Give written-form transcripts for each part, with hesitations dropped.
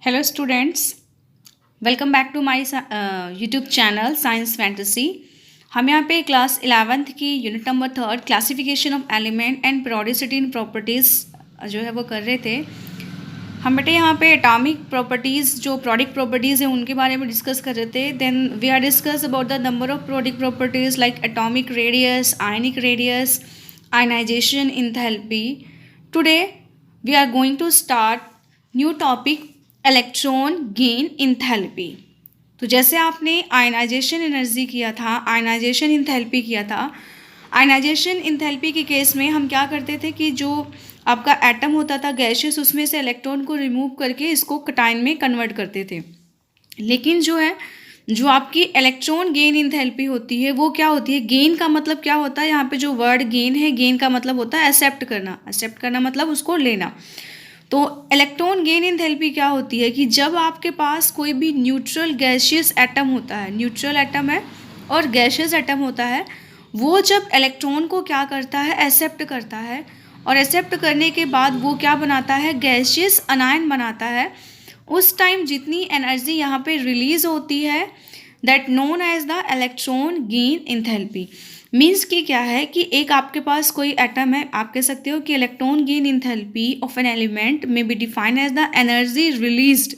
Hello students, welcome back to my YouTube channel Science Fantasy। हम यहाँ पे class 11th की unit number 3 classification of element and periodicity in properties जो है वो कर रहे थे। हम बेटे यहाँ पे एटॉमिक प्रॉपर्टीज़ जो प्रोडिक प्रॉपर्टीज़ हैं उनके बारे में डिस्कस कर रहे थे। Then we are discuss about the number of periodic properties like atomic radius, ionic radius, ionization, enthalpy. Today we are going to start new topic electron gain enthalpy. तो जैसे आपने आयनाइजेशन एनर्जी किया था, ionization enthalpy किया था। Ionization enthalpy के case में हम क्या करते थे कि जो आपका एटम होता था गैशियस, उसमें से इलेक्ट्रॉन को रिमूव करके इसको कटायन में कन्वर्ट करते थे। लेकिन जो आपकी इलेक्ट्रॉन गेन इंथैल्पी होती है वो क्या होती है? गेन का मतलब क्या होता है? यहाँ पे जो वर्ड गेन है, गेन का मतलब होता है एक्सेप्ट करना। एक्सेप्ट करना मतलब उसको लेना। तो इलेक्ट्रॉन गेन इंथैल्पी क्या होती है कि जब आपके पास कोई भी न्यूट्रल गैशियस एटम होता है, न्यूट्रल एटम है और गैशियस एटम होता है, वो जब इलेक्ट्रॉन को क्या करता है? एक्सेप्ट करता है। और एक्सेप्ट करने के बाद वो क्या बनाता है? गैशियस अनायन बनाता है। उस टाइम जितनी एनर्जी यहाँ पे रिलीज होती है that known as the electron gain enthalpy. Means कि क्या है कि एक आपके पास कोई एटम है, आप कह सकते हो कि electron gain enthalpy of an element में be defined as the energy released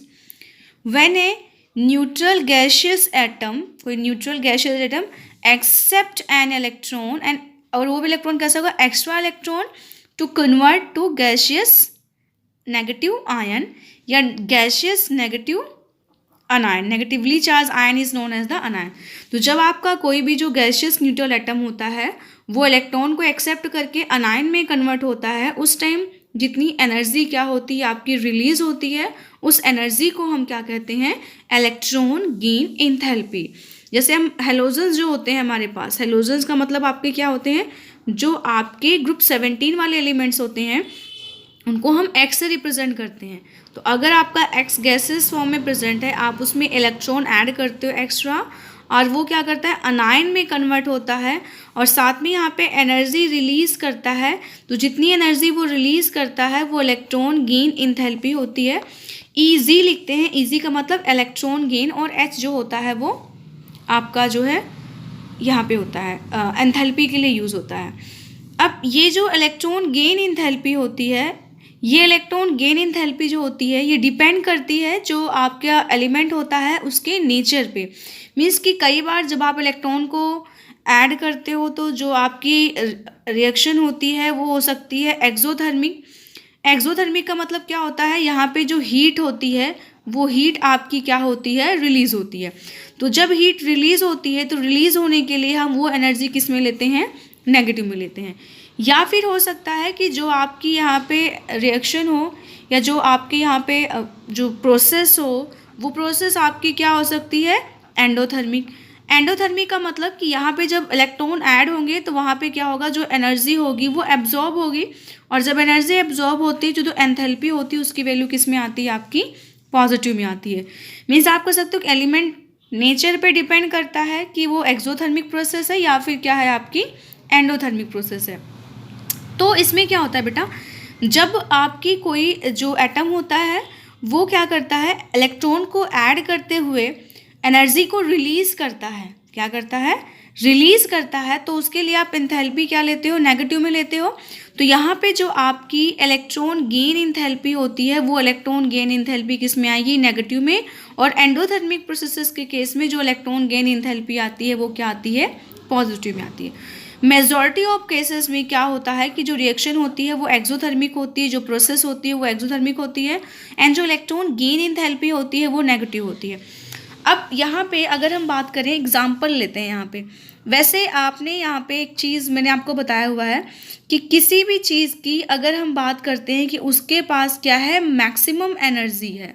when a neutral gaseous atom, कोई neutral gaseous atom accept an electron and, और वो भी इलेक्ट्रॉन कैसा होगा? Extra electron to convert to gaseous negative ion या gaseous negative anion. Negatively charged ion is known as the anion. तो जब आपका कोई भी जो गैशियस न्यूट्रल एटम होता है वो इलेक्ट्रॉन को एक्सेप्ट करके अनायन में कन्वर्ट होता है, उस टाइम जितनी एनर्जी क्या होती है आपकी रिलीज होती है, उस एनर्जी को हम क्या कहते हैं? Electron gain enthalpy. जैसे हम हेलोजन्स जो होते हैं हमारे पास, हेलोजन्स का मतलब आपके क्या होते हैं? जो आपके ग्रुप 17 वाले एलिमेंट्स होते हैं उनको हम एक्स से रिप्रेजेंट करते हैं। तो अगर आपका एक्स गैसेस फॉर्म में प्रेजेंट है, आप उसमें इलेक्ट्रॉन ऐड करते हो एक्स्ट्रा, और वो क्या करता है? अनायन में कन्वर्ट होता है और साथ में यहाँ पे एनर्जी रिलीज करता है। तो जितनी एनर्जी वो रिलीज करता है वो इलेक्ट्रॉन गेन इंथैल्पी होती है। ईजी लिखते हैं, ईजी का मतलब इलेक्ट्रॉन गेन, और एच जो होता है वो आपका जो है यहाँ पे होता है एंथैल्पी के लिए यूज़ होता है। अब ये जो इलेक्ट्रॉन गेन इंथैल्पी होती है, ये इलेक्ट्रॉन गेन इंथैल्पी जो होती है ये डिपेंड करती है जो आपका एलिमेंट होता है उसके नेचर पे। मीन्स कि कई बार जब आप इलेक्ट्रॉन को ऐड करते हो तो जो आपकी रिएक्शन होती है वो हो सकती है एक्सोथर्मिक। एक्सोथर्मिक का मतलब क्या होता है? यहाँ पे जो हीट होती है वो हीट आपकी क्या होती है? रिलीज होती है। तो जब हीट रिलीज होती है तो रिलीज होने के लिए हम वो एनर्जी किस में लेते हैं? नेगेटिव में लेते हैं। या फिर हो सकता है कि जो आपकी यहाँ पे रिएक्शन हो या जो आपके यहाँ पे जो प्रोसेस हो वो प्रोसेस आपकी क्या हो सकती है? एंडोथर्मिक। एंडोथर्मिक का मतलब कि यहाँ पे जब इलेक्ट्रॉन ऐड होंगे तो वहाँ पे क्या होगा? जो एनर्जी होगी वो एब्जॉर्ब होगी, और जब एनर्जी एब्जॉर्ब होती है जो एंथैल्पी होती है उसकी वैल्यू किस में आती है? आपकी पॉजिटिव में आती है। मीन्स आप कह सकते हो कि एलिमेंट नेचर पे डिपेंड करता है कि वो एक्सोथर्मिक प्रोसेस है या फिर क्या है? आपकी एंडोथर्मिक प्रोसेस है। तो इसमें क्या होता है बेटा? जब आपकी कोई जो एटम होता है वो क्या करता है? इलेक्ट्रॉन को ऐड करते हुए एनर्जी को रिलीज करता है। क्या करता है? रिलीज करता है। तो उसके लिए आप एंथैल्पी क्या लेते हो? नेगेटिव में लेते हो। तो यहाँ पे जो आपकी इलेक्ट्रॉन गेन इंथैल्पी होती है वो इलेक्ट्रॉन गेन इंथैल्पी किस में आएगी? नेगेटिव में। और एंडोथर्मिक प्रोसेसेस के केस में जो इलेक्ट्रॉन गेन इंथैल्पी आती है वो क्या आती है? पॉजिटिव में आती है। मेजॉरिटी ऑफ केसेस में क्या होता है कि जो रिएक्शन होती है वो एक्सोथर्मिक होती है, जो प्रोसेस होती है वो एक्सोथर्मिक होती है, एंड जो इलेक्ट्रॉन गेन इंथैल्पी होती है वो नेगेटिव होती है। अब यहाँ पे अगर हम बात करें, एग्जांपल लेते हैं यहाँ पे। वैसे आपने यहाँ पे एक चीज़ मैंने आपको बताया हुआ है कि किसी भी चीज़ की अगर हम बात करते हैं कि उसके पास क्या है? मैक्सिमम एनर्जी है।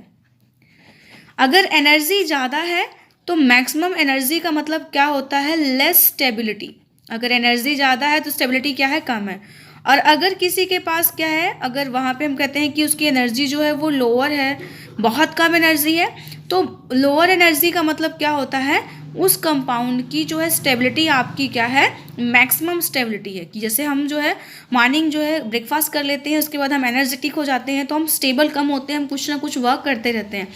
अगर एनर्जी ज़्यादा है तो मैक्सिमम एनर्जी का मतलब क्या होता है? Less stability. अगर एनर्जी ज़्यादा है तो स्टेबिलिटी क्या है? कम है। और अगर किसी के पास क्या है, अगर वहाँ पे हम कहते हैं कि उसकी एनर्जी जो है वो लोअर है, बहुत कम एनर्जी है, तो लोअर एनर्जी का मतलब क्या होता है? उस कंपाउंड की जो है स्टेबिलिटी आपकी क्या है, मैक्सिमम स्टेबिलिटी है। कि जैसे हम जो है मॉर्निंग जो है ब्रेकफास्ट कर लेते हैं, उसके बाद हम एनर्जेटिक हो जाते हैं, तो हम स्टेबल कम होते हैं, हम कुछ ना कुछ वर्क करते रहते हैं।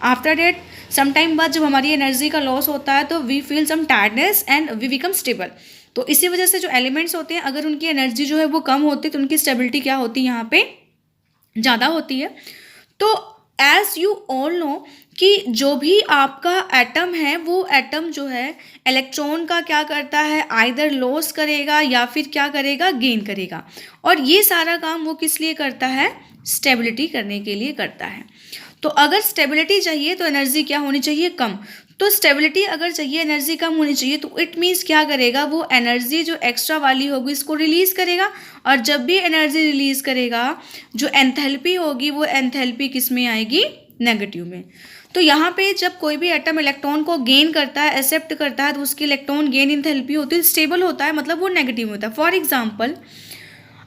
आफ्टर डेट सम टाइम बाद जब हमारी एनर्जी का लॉस होता है तो we feel some tiredness and we become stable. तो इसी वजह से जो एलिमेंट्स होते हैं, अगर उनकी एनर्जी जो है वो कम होती है तो उनकी स्टेबिलिटी क्या होती है, यहाँ पे ज़्यादा होती है। तो एज यू ऑल नो कि जो भी आपका एटम है, वो एटम जो है इलेक्ट्रॉन का क्या करता है, आइदर लॉस करेगा या फिर क्या करेगा, गेन करेगा। और ये सारा काम वो किस लिए करता है, स्टेबिलिटी करने के लिए करता है। तो अगर स्टेबिलिटी चाहिए तो एनर्जी क्या होनी चाहिए, कम। तो स्टेबिलिटी अगर चाहिए, एनर्जी कम होनी चाहिए, तो इट मीन्स क्या करेगा, वो एनर्जी जो एक्स्ट्रा वाली होगी इसको रिलीज़ करेगा। और जब भी एनर्जी रिलीज़ करेगा, जो एंथैल्पी होगी वो एंथैल्पी किस में आएगी, नेगेटिव में। तो यहाँ पे जब कोई भी एटम इलेक्ट्रॉन को गेन करता है, एक्सेप्ट करता है, तो उसकी इलेक्ट्रॉन गेन एंथैल्पी होती है, स्टेबल होता है, मतलब वो नेगेटिव होता है। फॉर एग्जाम्पल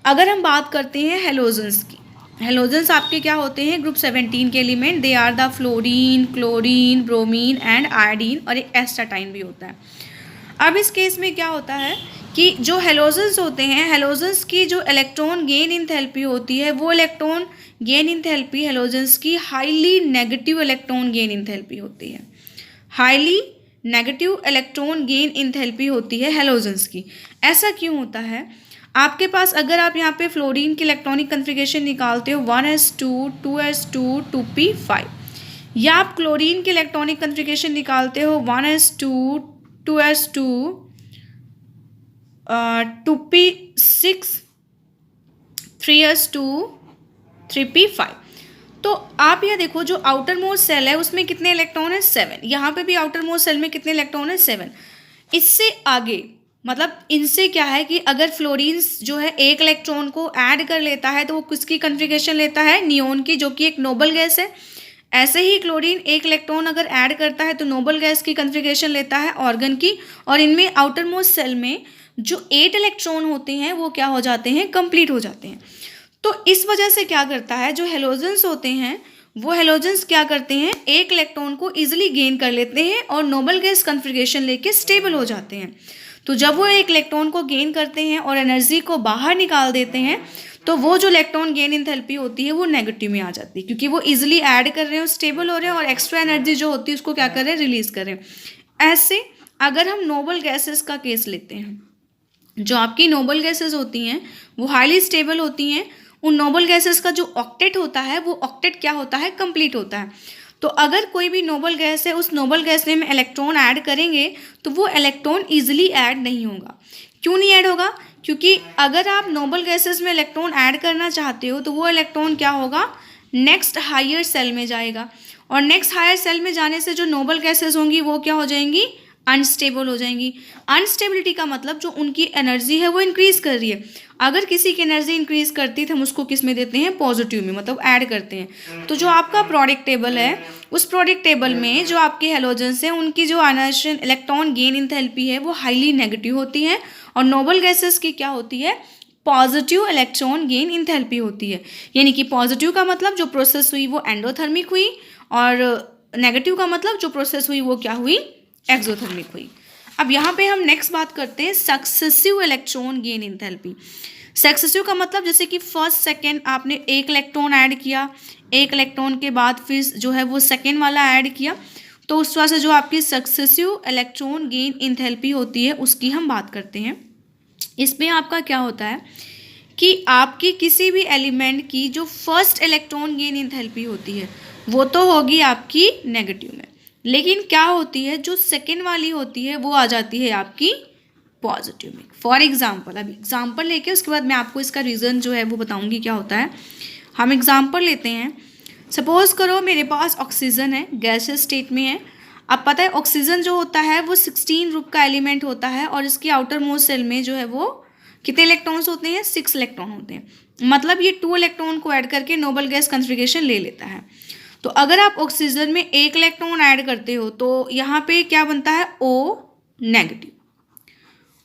अगर हम बात करते हैं हेलोजन्स की, हेलोजन्स आपके क्या होते हैं, ग्रुप 17 के element. They are the fluorine, chlorine, bromine and iodine, और एक एस्टाटाइन भी होता है। अब इस केस में क्या होता है कि जो हेलोजन्स होते हैं, हेलोजन्स की जो इलेक्ट्रॉन गेन एंथैल्पी होती है, वो इलेक्ट्रॉन गेन एंथैल्पी हेलोजन्स की highly negative electron gain enthalpy होती है। Highly negative electron gain enthalpy होती है हेलोजन्स की। ऐसा क्यों होता है, आपके पास अगर आप यहाँ पे फ्लोरीन की इलेक्ट्रॉनिक कन्फिगरेशन निकालते हो 1s2 2s2 2p5, या आप क्लोरीन की इलेक्ट्रॉनिक कन्फिगरेशन निकालते हो 1s2 2s2 2p6 3s2 3p5। तो आप यह देखो, जो आउटर मोस्ट सेल है उसमें कितने इलेक्ट्रॉन है, 7। यहाँ पे भी आउटर मोस्ट सेल में कितने इलेक्ट्रॉन है, 7। इससे आगे मतलब इनसे क्या है कि अगर फ्लोरीन जो है एक इलेक्ट्रॉन को ऐड कर लेता है तो वो किसकी कन्फिगरेशन लेता है, नियोन की, जो कि एक नोबल गैस है। ऐसे ही क्लोरीन एक इलेक्ट्रॉन अगर ऐड करता है तो नोबल गैस की कन्फिगरेशन लेता है, ऑर्गन की। और इनमें आउटर मोस्ट सेल में जो 8 इलेक्ट्रॉन होते हैं वो क्या हो जाते हैं, कंप्लीट हो जाते हैं। तो इस वजह से क्या करता है, जो हेलोजन्स होते हैं वो हेलोजन्स क्या करते हैं, एक इलेक्ट्रॉन को इजीली गेन कर लेते हैं और नोबल गैस कन्फिगरेशन लेके स्टेबल हो जाते हैं। तो जब वो एक इलेक्ट्रॉन को गेन करते हैं और एनर्जी को बाहर निकाल देते हैं, तो वो जो इलेक्ट्रॉन गेन एंथैल्पी होती है वो नेगेटिव में आ जाती है, क्योंकि वो इजीली ऐड कर रहे हैं, स्टेबल हो रहे हैं, और एक्स्ट्रा एनर्जी जो होती है उसको क्या कर रहे हैं, रिलीज़ कर रहे हैं। ऐसे अगर हम नोबल गैसेस का केस लेते हैं, जो आपकी नोबल गैसेस होती हैं वो हाईली स्टेबल होती हैं। उन नोबल गैसेस का जो ऑक्टेट होता है वो ऑक्टेट क्या होता है, कंप्लीट होता है। तो अगर कोई भी नोबल गैस है, उस नोबल गैस में हम इलेक्ट्रॉन ऐड करेंगे तो वो इलेक्ट्रॉन ईजिली ऐड नहीं होगा। क्यों नहीं ऐड होगा, क्योंकि अगर आप नोबल गैसेस में इलेक्ट्रॉन ऐड करना चाहते हो तो वो इलेक्ट्रॉन क्या होगा, नेक्स्ट हायर सेल में जाएगा। और नेक्स्ट हायर सेल में जाने से जो नोबल गैसेस होंगी वो क्या हो जाएंगी, अनस्टेबल हो जाएंगी। अनस्टेबिलिटी का मतलब जो उनकी एनर्जी है वो इंक्रीज कर रही है। अगर किसी की एनर्जी इंक्रीज करती है तो हम उसको किस में देते हैं, पॉजिटिव में, मतलब ऐड करते हैं। तो जो आपका प्रोडक्ट टेबल है, उस प्रोडक्ट टेबल में जो आपके हेलोजन्स हैं उनकी जो आयनाइजेशन इलेक्ट्रॉन गेन एंथैल्पी है वो हाईली नेगेटिव होती है, और नोबल गैसेस की क्या होती है, पॉजिटिव इलेक्ट्रॉन गेन एंथैल्पी होती है। यानी कि पॉजिटिव का मतलब जो प्रोसेस हुई वो एंडोथर्मिक हुई, और नेगेटिव का मतलब जो प्रोसेस हुई वो क्या हुई, एक्सोथर्मिक हुई। अब यहाँ पे हम नेक्स्ट बात करते हैं successive electron gain enthalpy. Successive का मतलब जैसे कि फर्स्ट सेकेंड आपने एक इलेक्ट्रॉन ऐड किया, एक इलेक्ट्रॉन के बाद फिर जो है वो सेकेंड वाला ऐड किया, तो उस वजह से जो आपकी सक्सेसिव इलेक्ट्रॉन गेन एंथैल्पी होती है उसकी हम बात करते हैं। इसमें आपका क्या होता है कि आपकी किसी भी एलिमेंट की जो फर्स्ट इलेक्ट्रॉन गेन एंथैल्पी होती है वो तो होगी आपकी नेगेटिव में, लेकिन क्या होती है जो सेकेंड वाली होती है वो आ जाती है आपकी पॉजिटिव में। फॉर एग्जाम्पल, अब एग्जाम्पल लेके उसके बाद मैं आपको इसका रीज़न जो है वो बताऊंगी क्या होता है। हम एग्जाम्पल लेते हैं, सपोज करो मेरे पास ऑक्सीजन है, गैसियस स्टेट में है। अब पता है ऑक्सीजन जो होता है वो 16 ग्रुप का एलिमेंट होता है, और इसकी आउटर मोस्ट सेल में जो है वो कितने इलेक्ट्रॉन्स होते हैं, 6 इलेक्ट्रॉन होते हैं। मतलब ये 2 इलेक्ट्रॉन को ऐड करके नोबल गैस कॉन्फ़िगरेशन ले लेता है। तो अगर आप ऑक्सीजन में एक इलेक्ट्रॉन ऐड करते हो तो यहाँ पे क्या बनता है, O नेगेटिव।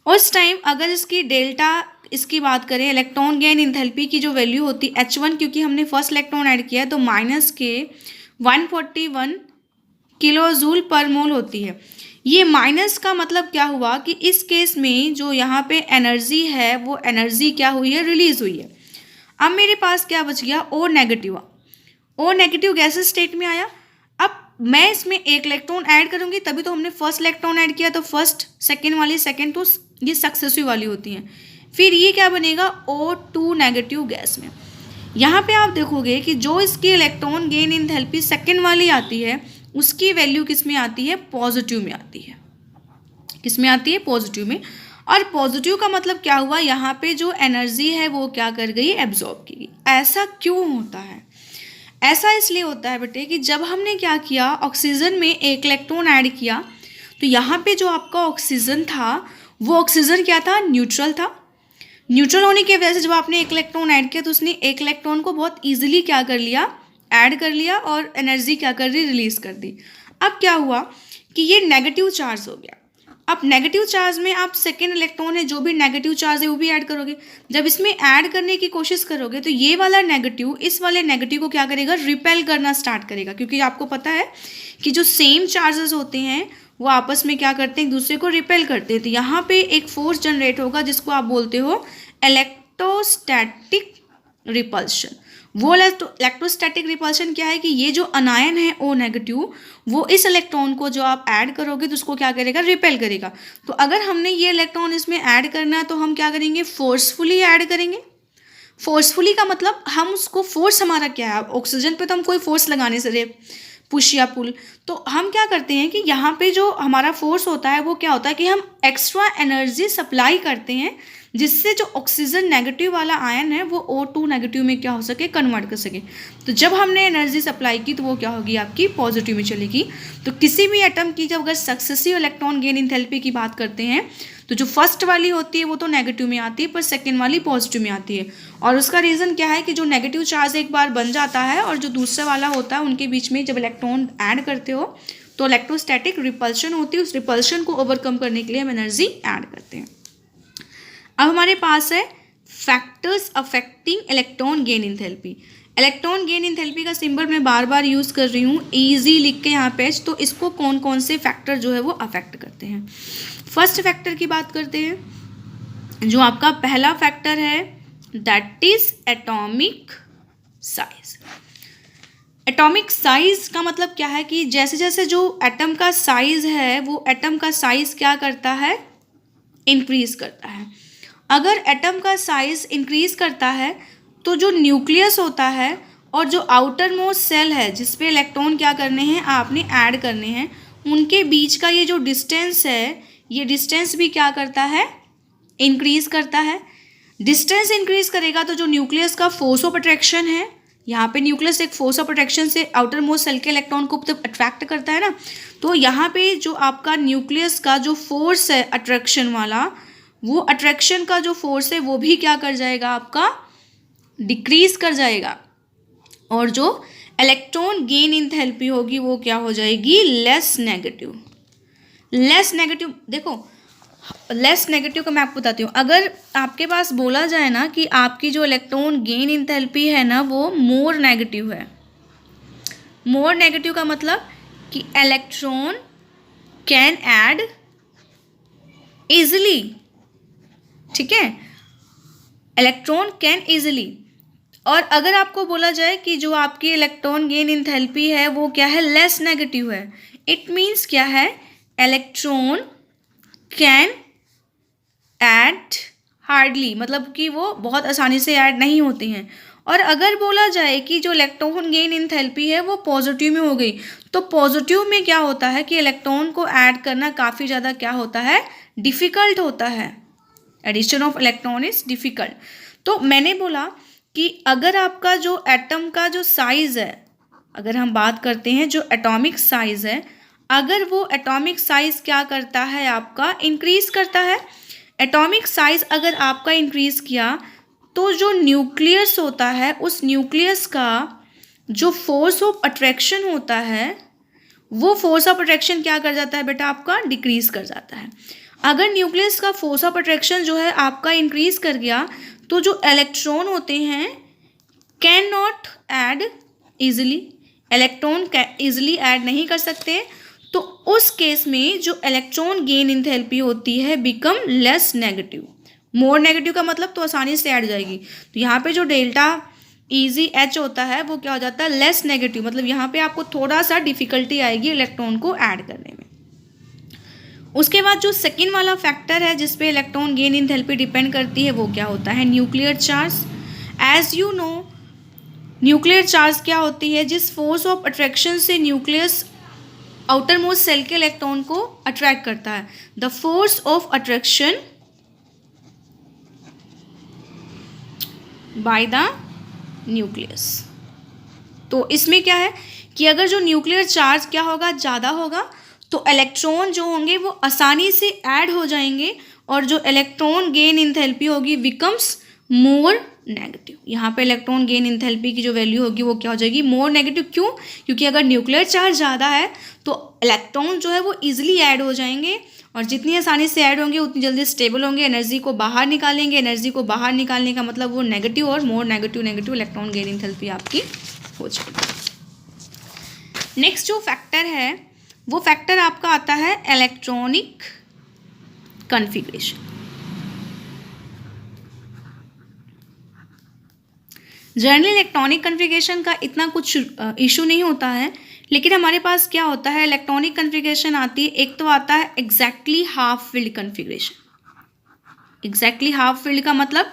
उस टाइम अगर इसकी डेल्टा इसकी बात करें, इलेक्ट्रॉन गेन एंथैल्पी की जो वैल्यू होती है H1, क्योंकि हमने फर्स्ट इलेक्ट्रॉन ऐड किया है तो -141 किलो जूल पर मोल होती है। ये माइनस का मतलब क्या हुआ कि इस केस में जो यहाँ पे एनर्जी है वो एनर्जी क्या हुई है, रिलीज हुई है। अब मेरे पास क्या बच गया, O negative. O negative gases state में आया। अब मैं इसमें एक इलेक्ट्रॉन ऐड करूंगी तभी तो हमने फर्स्ट इलेक्ट्रॉन ऐड किया, तो फर्स्ट सेकेंड वाली सेकेंड तो ये सक्सेसिव वाली होती हैं। फिर ये क्या बनेगा, O2 नेगेटिव गैस में। यहाँ पे आप देखोगे कि जो इसकी इलेक्ट्रॉन गेन एंथैल्पी सेकेंड वाली आती है उसकी वैल्यू किस में आती है, पॉजिटिव में आती है। किस में आती है, पॉजिटिव में। और पॉजिटिव का मतलब क्या हुआ, यहाँ पे जो एनर्जी है वो क्या कर गई, एब्जॉर्ब की गई। ऐसा क्यों होता है, ऐसा इसलिए होता है बेटे कि जब हमने क्या किया, ऑक्सीजन में एक इलेक्ट्रॉन ऐड किया तो यहाँ पे जो आपका ऑक्सीजन था वो ऑक्सीजन क्या था, न्यूट्रल था। न्यूट्रल होने की वजह से जब आपने एक इलेक्ट्रॉन ऐड किया तो उसने एक इलेक्ट्रॉन को बहुत ईजिली क्या कर लिया, ऐड कर लिया और एनर्जी क्या कर दी, रिलीज कर दी। अब क्या हुआ कि ये नेगेटिव चार्ज हो गया। अब नेगेटिव चार्ज में आप सेकेंड इलेक्ट्रॉन है जो भी नेगेटिव चार्ज है वो भी ऐड करोगे। जब इसमें ऐड करने की कोशिश करोगे तो ये वाला नेगेटिव इस वाले नेगेटिव को क्या करेगा, रिपेल करना स्टार्ट करेगा, क्योंकि आपको पता है कि जो सेम चार्जेस होते हैं वो आपस में क्या करते हैं, एक दूसरे को रिपेल करते हैं। तो यहाँ पे एक फोर्स जनरेट होगा जिसको आप बोलते हो इलेक्ट्रोस्टैटिक रिपल्शन। वो इलेक्ट्रोस्टैटिक रिपल्शन क्या है कि ये जो अनायन है O नेगेटिव वो इस इलेक्ट्रॉन को जो आप ऐड करोगे तो उसको क्या करेगा, रिपेल करेगा। तो अगर हमने ये इलेक्ट्रॉन इसमें ऐड करना है तो हम क्या करेंगे, फोर्सफुली ऐड करेंगे। फोर्सफुली का मतलब हम उसको, फोर्स हमारा क्या है, ऑक्सीजन पे तो हम कोई फोर्स लगाने से पुश या पुल, तो हम क्या करते हैं कि यहाँ पे जो हमारा फोर्स होता है वो क्या होता है कि हम एक्स्ट्रा एनर्जी सप्लाई करते हैं जिससे जो ऑक्सीजन नेगेटिव वाला आयन है वो O2 नेगेटिव में क्या हो सके, कन्वर्ट कर सके। तो जब हमने एनर्जी सप्लाई की तो वो क्या होगी, आपकी पॉजिटिव में चलेगी। तो किसी भी एटम की जब अगर सक्सेसिव इलेक्ट्रॉन गेन एंथैल्पी की बात करते हैं तो जो फर्स्ट वाली होती है वो तो नेगेटिव में आती है पर सेकेंड वाली पॉजिटिव में आती है। और उसका रीज़न क्या है कि जो नेगेटिव चार्ज एक बार बन जाता है और जो दूसरा वाला होता है उनके बीच में जब इलेक्ट्रॉन ऐड करते हो तो इलेक्ट्रोस्टैटिक रिपल्शन होती है। उस रिपल्शन को ओवरकम करने के लिए हम एनर्जी ऐड करते हैं। अब हमारे पास है factors affecting electron gain enthalpy. Electron gain enthalpy का सिंबल मैं बार बार यूज़ कर रही हूँ, ईजी लिख के यहाँ पे। तो इसको कौन कौन से फैक्टर जो है वो अफेक्ट करते हैं। फर्स्ट फैक्टर की बात करते हैं, जो आपका पहला फैक्टर है that is atomic size. Atomic size का मतलब क्या है कि जैसे जैसे जो एटम का साइज है वो एटम का साइज क्या करता है, इंक्रीज करता है। अगर एटम का साइज इंक्रीज करता है तो जो न्यूक्लियस होता है और जो आउटर मोस्ट सेल है जिस पे इलेक्ट्रॉन क्या करने हैं, आपने ऐड करने हैं, उनके बीच का ये जो डिस्टेंस है ये डिस्टेंस भी क्या करता है, इंक्रीज करता है। डिस्टेंस इंक्रीज करेगा तो जो न्यूक्लियस का फोर्स ऑफ अट्रैक्शन है, यहाँ पे न्यूक्लियस एक फोर्स ऑफ अट्रैक्शन से आउटर मोस्ट सेल के इलेक्ट्रॉन को जब अट्रैक्ट करता है ना, तो यहाँ पे जो आपका न्यूक्लियस का जो फोर्स है अट्रैक्शन वाला, वो अट्रैक्शन का जो फोर्स है वो भी क्या कर जाएगा, आपका डिक्रीज कर जाएगा। और जो इलेक्ट्रॉन गेन एंथैल्पी होगी वो क्या हो जाएगी, लेस नेगेटिव। लेस नेगेटिव, देखो लेस नेगेटिव का मैं आपको बताती हूँ। अगर आपके पास बोला जाए ना कि आपकी जो इलेक्ट्रॉन गेन एंथैल्पी है ना वो मोर नेगेटिव है, मोर नेगेटिव का मतलब कि इलेक्ट्रॉन कैन ऐड इजिली, ठीक है, इलेक्ट्रॉन कैन इजिली। और अगर आपको बोला जाए कि जो आपकी इलेक्ट्रॉन गेन एंथैल्पी है वो क्या है, लेस नेगेटिव है, इट मीन्स क्या है, इलेक्ट्रॉन कैन ऐड हार्डली, मतलब कि वो बहुत आसानी से ऐड नहीं होती हैं। और अगर बोला जाए कि जो इलेक्ट्रॉन गेन एंथैल्पी है वो पॉजिटिव में हो गई, तो पॉजिटिव में क्या होता है कि इलेक्ट्रॉन को ऐड करना काफ़ी ज़्यादा क्या होता है, डिफ़िकल्ट होता है। Addition of electron is difficult. तो मैंने बोला कि अगर आपका जो एटम का जो साइज़ है, अगर हम बात करते हैं जो एटॉमिक साइज़ है, अगर वो एटॉमिक साइज़ क्या करता है, आपका इंक्रीज़ करता है। एटॉमिक साइज़ अगर आपका इंक्रीज़ किया तो जो न्यूक्लियस होता है उस न्यूक्लियस का जो फोर्स ऑफ अट्रैक्शन होता है वो फोर्स ऑफ अट्रैक्शन क्या कर जाता है बेटा, आपका डिक्रीज़ कर जाता है। अगर न्यूक्लियस का फोर्स ऑफ अट्रैक्शन जो है आपका इंक्रीज़ कर गया तो जो इलेक्ट्रॉन होते हैं can not add easily, electron easily add नहीं कर सकते। तो उस केस में जो इलेक्ट्रॉन गेन इंथैल्पी होती है become less negative. More negative का मतलब तो आसानी से ऐड जाएगी, तो यहाँ पे जो डेल्टा ईजी एच होता है वो क्या हो जाता है, लेस नेगेटिव, मतलब यहाँ पे आपको थोड़ा सा डिफिकल्टी आएगी इलेक्ट्रॉन को ऐड करने में। उसके बाद जो सेकेंड वाला फैक्टर है जिसपे इलेक्ट्रॉन गेन इंथैल्पी डिपेंड करती है वो क्या होता है, nuclear charge. As you know nuclear charge क्या होती है, जिस फोर्स ऑफ अट्रैक्शन से न्यूक्लियस आउटर मोस्ट सेल के इलेक्ट्रॉन को अट्रैक्ट करता है, the force of attraction by the nucleus. तो इसमें क्या है कि अगर जो न्यूक्लियर चार्ज क्या होगा, ज़्यादा होगा, तो इलेक्ट्रॉन जो होंगे वो आसानी से ऐड हो जाएंगे और जो इलेक्ट्रॉन गेन इंथैल्पी होगी बिकम्स मोर नेगेटिव। यहाँ पे इलेक्ट्रॉन गेन इंथैल्पी की जो वैल्यू होगी वो क्या हो जाएगी, मोर नेगेटिव। क्यों? क्योंकि अगर न्यूक्लियर चार्ज ज़्यादा है तो इलेक्ट्रॉन जो है वो ईजिली ऐड हो जाएंगे, और जितनी आसानी से ऐड होंगे उतनी जल्दी स्टेबल होंगे, एनर्जी को बाहर निकालेंगे। एनर्जी को बाहर निकालने का मतलब वो नेगेटिव, और more negative negative electron gain enthalpy आपकी हो जाएगी। नेक्स्ट जो फैक्टर है वो फैक्टर आपका आता है electronic configuration. Generally electronic configuration का इतना कुछ इशू नहीं होता है, लेकिन हमारे पास क्या होता है, इलेक्ट्रॉनिक कॉन्फ़िगरेशन आती है, एक तो आता है exactly half field configuration. Exactly half field का मतलब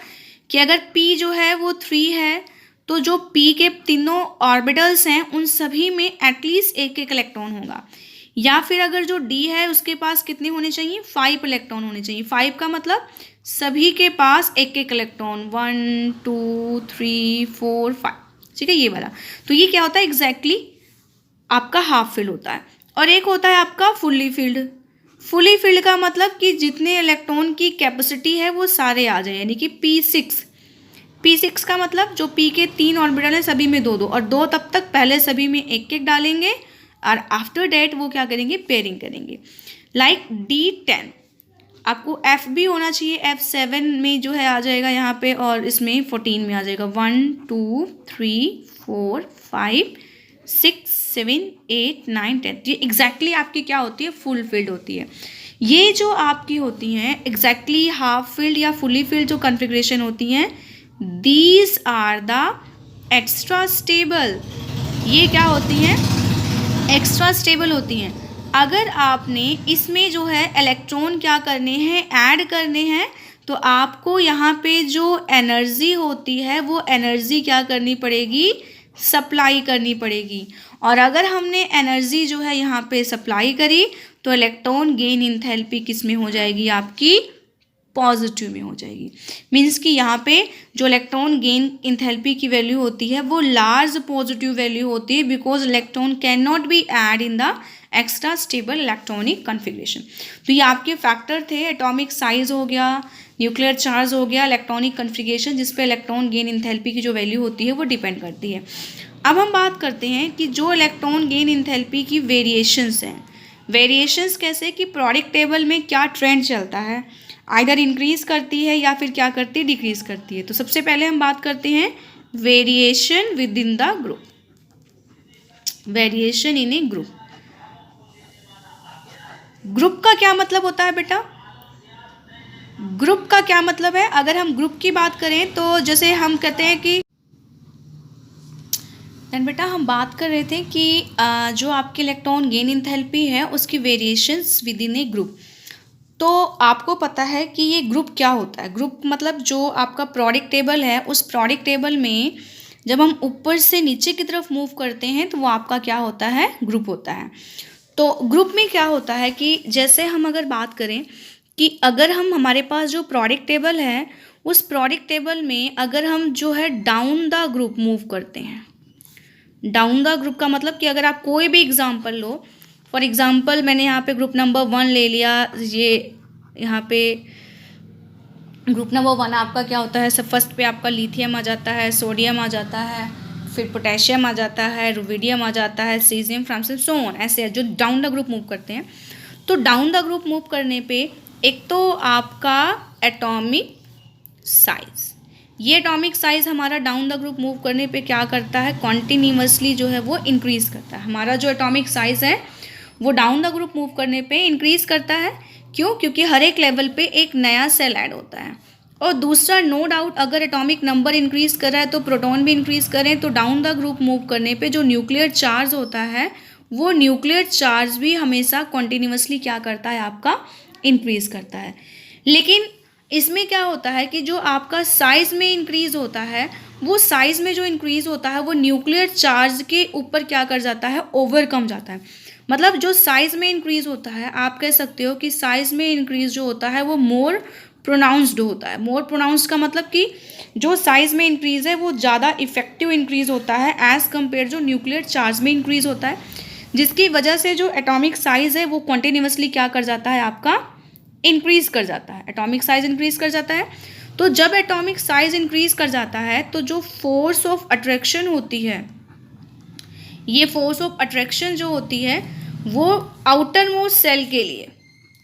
कि अगर P जो है वो 3 है तो जो P के तीनों ऑर्बिटल्स हैं उन सभी में एटलीस्ट एक एक इलेक्ट्रॉन होगा, या फिर अगर जो D है उसके पास कितने होने चाहिए, 5 इलेक्ट्रॉन होने चाहिए। 5 का मतलब सभी के पास एक एक इलेक्ट्रॉन, 1 2 3 4 5, ठीक है, ये वाला। तो ये क्या होता है, एग्जैक्टली आपका हाफ फील्ड होता है। और एक होता है आपका फुल्ली फील्ड। फुली फील्ड का मतलब कि जितने इलेक्ट्रॉन की कैपेसिटी है वो सारे आ जाए, यानी कि P6 का मतलब जो P के 3 ऑर्बिटल हैं सभी में 2 2, और 2 तब तक पहले सभी में एक एक डालेंगे और आफ्टर डेट वो क्या करेंगे, पेयरिंग करेंगे। लाइक D10 आपको F भी होना चाहिए, F7 में जो है आ जाएगा यहाँ पे, और इसमें 14 में आ जाएगा 1 2 3 4 5 6 7 8 9 10। ये एग्जैक्टली आपकी क्या होती है, फुल फील्ड होती है। ये जो आपकी होती हैं एग्जैक्टली हाफ फील्ड या फुली फील्ड जो कॉन्फ़िगरेशन होती हैं, these are the extra stable. ये क्या होती हैं, एक्स्ट्रा स्टेबल होती हैं। अगर आपने इसमें जो है इलेक्ट्रॉन क्या करने हैं, ऐड करने हैं, तो आपको यहाँ पे जो एनर्जी होती है वो एनर्जी क्या करनी पड़ेगी, सप्लाई करनी पड़ेगी। और अगर हमने एनर्जी जो है यहाँ पे सप्लाई करी तो इलेक्ट्रॉन गेन इंथैल्पी किस में हो जाएगी, आपकी पॉजिटिव में हो जाएगी। मीन्स कि यहाँ पे जो इलेक्ट्रॉन गेन इंथैल्पी की वैल्यू होती है वो लार्ज पॉजिटिव वैल्यू होती है, because electron can not be add in the extra stable electronic configuration. तो ये आपके फैक्टर थे, एटॉमिक साइज हो गया, न्यूक्लियर चार्ज हो गया, इलेक्ट्रॉनिक कॉन्फ़िगरेशन, जिस पे इलेक्ट्रॉन गेन इंथैल्पी की जो वैल्यू होती है वो डिपेंड करती है। अब हम बात करते हैं कि जो इलेक्ट्रॉन गेन इंथैल्पी की वेरिएशंस हैं, वेरिएशंस कैसे कि प्रोडक्ट टेबल में क्या ट्रेंड चलता है, आइदर इंक्रीज करती है या फिर क्या करती है, डिक्रीज करती है। तो सबसे पहले हम बात करते हैं variation with in the group, variation in A group. Group का क्या मतलब होता है बेटा, ग्रुप का क्या मतलब है, अगर हम ग्रुप की बात करें तो जैसे हम कहते हैं कि बेटा हम बात कर रहे थे कि जो आपके इलेक्ट्रॉन गेन इंथैल्पी है उसकी variations with in A group. तो आपको पता है कि ये ग्रुप क्या होता है। ग्रुप मतलब जो आपका प्रोडक्ट टेबल है, उस प्रोडक्ट टेबल में जब हम ऊपर से नीचे की तरफ मूव करते हैं तो वो आपका क्या होता है, ग्रुप होता है। तो ग्रुप में क्या होता है कि जैसे हम अगर बात करें कि अगर हम हमारे पास जो प्रोडक्ट टेबल है उस प्रोडक्ट टेबल में अगर हम जो है डाउन द ग्रुप मूव करते हैं, डाउन द ग्रुप का मतलब कि अगर आप कोई भी एग्जांपल लो, फॉर एग्जांपल मैंने यहाँ पे ग्रुप नंबर 1 ले लिया, ये यहाँ पे ग्रुप नंबर 1 आपका क्या होता है, सब फर्स्ट पे आपका लिथियम आ जाता है, सोडियम आ जाता है, फिर पोटेशियम आ जाता है, रुबिडियम आ जाता है, सीजियम, फ्रांसियम, सो ऑन, ऐसे जो डाउन द ग्रुप मूव करते हैं। तो डाउन द ग्रुप मूव करने पे एक तो आपका एटॉमिक साइज, ये एटॉमिक साइज हमारा डाउन द ग्रुप मूव करने पे क्या करता है, कॉन्टिन्यूसली जो है वो इंक्रीज़ करता है। हमारा जो एटॉमिक साइज है वो डाउन द ग्रुप मूव करने पे इंक्रीज करता है। क्यों? क्योंकि हर एक लेवल पे एक नया सेल ऐड होता है। और दूसरा, नो डाउट, अगर एटॉमिक नंबर इंक्रीज कर रहा है तो प्रोटॉन भी इंक्रीज करें, तो डाउन द ग्रुप मूव करने पे जो न्यूक्लियर चार्ज होता है वो न्यूक्लियर चार्ज भी हमेशा कॉन्टिन्यूसली क्या करता है, आपका इंक्रीज करता है। लेकिन इसमें क्या होता है कि जो आपका साइज में इंक्रीज होता है, वो साइज में जो इंक्रीज होता है वो न्यूक्लियर चार्ज के ऊपर क्या कर जाता है, ओवरकम जाता है। मतलब जो साइज में इंक्रीज होता है, आप कह सकते हो कि साइज में इंक्रीज जो होता है वो मोर प्रोनाउंस्ड होता है। मोर प्रोनाउंस्ड का मतलब कि जो साइज में इंक्रीज है वो ज़्यादा इफेक्टिव इंक्रीज होता है एज़ कम्पेयर जो न्यूक्लियर चार्ज में इंक्रीज होता है, जिसकी वजह से जो एटॉमिक साइज है वो कॉन्टिन्यूसली क्या कर जाता है, आपका इंक्रीज कर जाता है। एटॉमिक साइज इंक्रीज कर जाता है। तो जब एटॉमिक साइज इंक्रीज कर जाता है तो जो फोर्स ऑफ अट्रैक्शन होती है, ये फोर्स ऑफ अट्रैक्शन जो होती है वो आउटर मोस्ट सेल के लिए,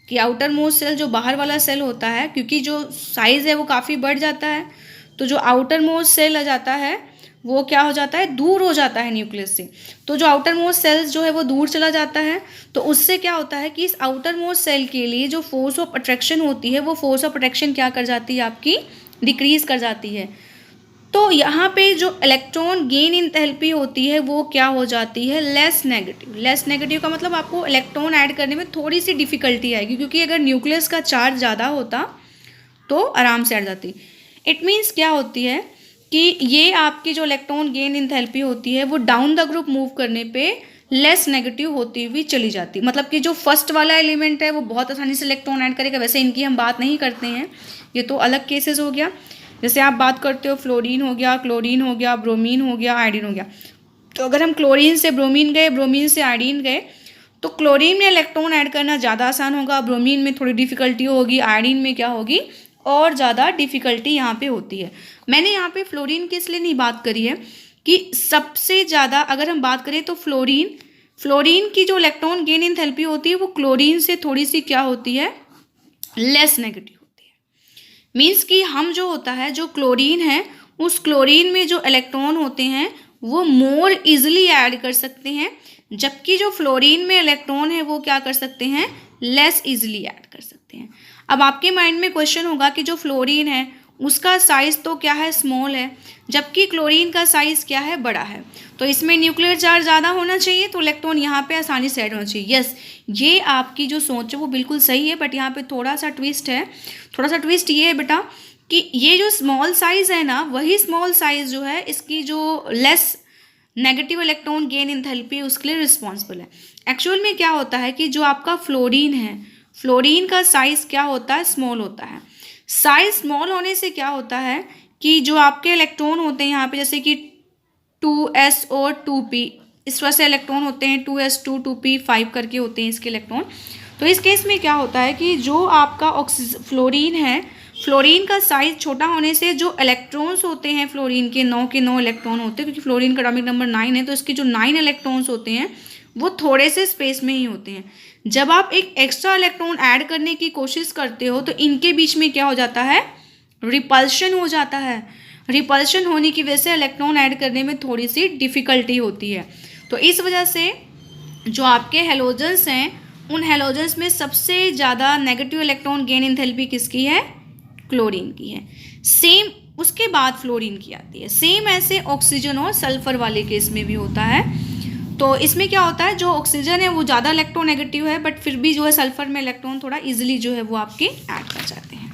कि आउटर मोस्ट सेल जो बाहर वाला सेल होता है, क्योंकि जो साइज़ है वो काफ़ी बढ़ जाता है, तो जो आउटर मोस्ट सेल आ जाता है वो क्या हो जाता है, दूर हो जाता है न्यूक्लियस से। तो जो आउटर मोस्ट सेल्स जो है वो दूर चला जाता है, तो उससे क्या होता है कि इस आउटर मोस्ट सेल के लिए जो फोर्स ऑफ अट्रैक्शन होती है वो फोर्स ऑफ अट्रैक्शन क्या कर जाती है, आपकी डिक्रीज कर जाती है। तो यहाँ पे जो इलेक्ट्रॉन गेन इंथैल्पी होती है वो क्या हो जाती है, लेस नेगेटिव। लेस नेगेटिव का मतलब आपको इलेक्ट्रॉन ऐड करने में थोड़ी सी डिफिकल्टी आएगी, क्योंकि अगर न्यूक्लियस का चार्ज ज़्यादा होता तो आराम से ऐड जाती। इट मीन्स क्या होती है कि ये आपकी जो इलेक्ट्रॉन गेन इंथैल्पी होती है वो डाउन द ग्रुप मूव करने पे लेस नेगेटिव होती हुई चली जाती। मतलब कि जो फर्स्ट वाला एलिमेंट है वो बहुत आसानी से इलेक्ट्रॉन ऐड करेगा, वैसे इनकी हम बात नहीं करते हैं, ये तो अलग केसेस हो गया। जैसे आप बात करते हो फ्लोरीन हो गया, क्लोरीन हो गया, ब्रोमीन हो गया, आयोडीन हो गया। तो अगर हम क्लोरीन से ब्रोमीन गए, ब्रोमीन से आयोडीन गए, तो क्लोरीन में इलेक्ट्रॉन ऐड करना ज़्यादा आसान होगा, ब्रोमीन में थोड़ी डिफिकल्टी होगी, आयोडीन में क्या होगी, और ज़्यादा डिफिकल्टी यहाँ पे होती है। मैंने यहाँ पे फ्लोरीन की इसलिए नहीं बात करी है कि सबसे ज़्यादा अगर हम बात करें तो फ्लोरीन की जो इलेक्ट्रॉन गेन इंथैल्पी होती है वो क्लोरीन से थोड़ी सी क्या होती है, लेस नेगेटिव। मीन्स कि हम जो होता है, जो क्लोरीन है, उस क्लोरीन में जो इलेक्ट्रॉन होते हैं वो मोर इजीली ऐड कर सकते हैं, जबकि जो फ्लोरीन में इलेक्ट्रॉन है वो क्या कर सकते हैं, लेस इजीली ऐड कर सकते हैं। अब आपके माइंड में क्वेश्चन होगा कि जो फ्लोरीन है उसका साइज़ तो क्या है, स्मॉल है, जबकि क्लोरीन का साइज़ क्या है, बड़ा है, तो इसमें न्यूक्लियर चार्ज ज़्यादा होना चाहिए, तो इलेक्ट्रॉन यहाँ पे आसानी से ऐड होना चाहिए। यस, ये आपकी जो सोच है वो बिल्कुल सही है, बट यहाँ पे थोड़ा सा ट्विस्ट है। थोड़ा सा ट्विस्ट ये है बेटा कि ये जो स्मॉल साइज़ है ना, वही स्मॉल साइज़ जो है इसकी जो less negative electron gain enthalpy उसके लिए रिस्पॉन्सिबल है। एक्चुअल में क्या होता है कि जो आपका फ्लोरीन है, फ्लोरीन का साइज़ क्या होता है, स्मॉल होता है। साइज स्मॉल होने से क्या होता है कि जो आपके इलेक्ट्रॉन होते हैं यहाँ पे, जैसे कि 2s और 2p, इस वजह से इलेक्ट्रॉन होते हैं 2s2 2p 5 करके होते हैं इसके इलेक्ट्रॉन। तो इस केस में क्या होता है कि जो आपका फ्लोरीन है, फ्लोरीन का साइज छोटा होने से जो इलेक्ट्रॉन्स होते हैं फ्लोरीन के 9 के 9 इलेक्ट्रॉन होते हैं, क्योंकि फ्लोरीन का एटॉमिक नंबर 9 है, तो इसके जो 9 इलेक्ट्रॉन्स होते हैं वो थोड़े से स्पेस में ही होते हैं। जब आप एक एक्स्ट्रा इलेक्ट्रॉन ऐड करने की कोशिश करते हो तो इनके बीच में क्या हो जाता है, रिपल्शन हो जाता है। रिपल्शन होने की वजह से इलेक्ट्रॉन ऐड करने में थोड़ी सी डिफ़िकल्टी होती है। तो इस वजह से जो आपके हेलोजन्स हैं, उन हेलोजन्स में सबसे ज़्यादा नेगेटिव इलेक्ट्रॉन गेन इंथैल्पी किसकी है, क्लोरीन की है। सेम उसके बाद फ्लोरीन की आती है। सेम ऐसे ऑक्सीजन और सल्फर वाले केस में भी होता है। तो इसमें क्या होता है, जो ऑक्सीजन है वो ज़्यादा इलेक्ट्रोनेगेटिव है, बट फिर भी जो है सल्फर में इलेक्ट्रॉन थोड़ा इजीली जो है वो आपके ऐड कर जाते हैं।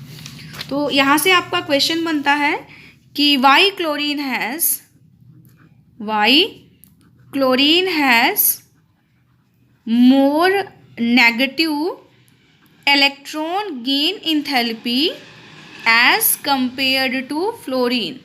तो यहाँ से आपका क्वेश्चन बनता है कि why chlorine has more negative electron gain enthalpy as compared to fluorine.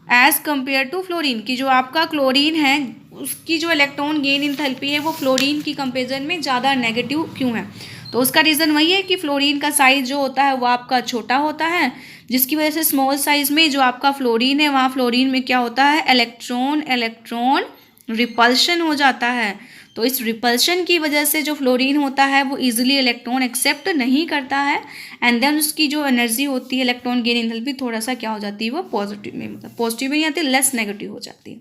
As compare to fluorine की जो आपका क्लोरीन है उसकी जो इलेक्ट्रॉन गेन इंथैल्पी है वो फ्लोरीन की कंपेरिजन में ज़्यादा नेगेटिव क्यों है। तो उसका रीज़न वही है कि फ्लोरीन का साइज़ जो होता है वो आपका छोटा होता है, जिसकी वजह से स्मॉल साइज़ में जो आपका फ्लोरीन है वहाँ फ्लोरीन में क्या होता है, इलेक्ट्रॉन रिपल्शन हो जाता है। तो इस रिपल्शन की वजह से जो फ्लोरीन होता है वो इजीली इलेक्ट्रॉन एक्सेप्ट नहीं करता है, एंड देन उसकी जो एनर्जी होती है इलेक्ट्रॉन गेन इंथैल्पी थोड़ा सा क्या हो जाती है, वो पॉजिटिव में, मतलब पॉजिटिव में नहीं आती, लेस नेगेटिव हो जाती है।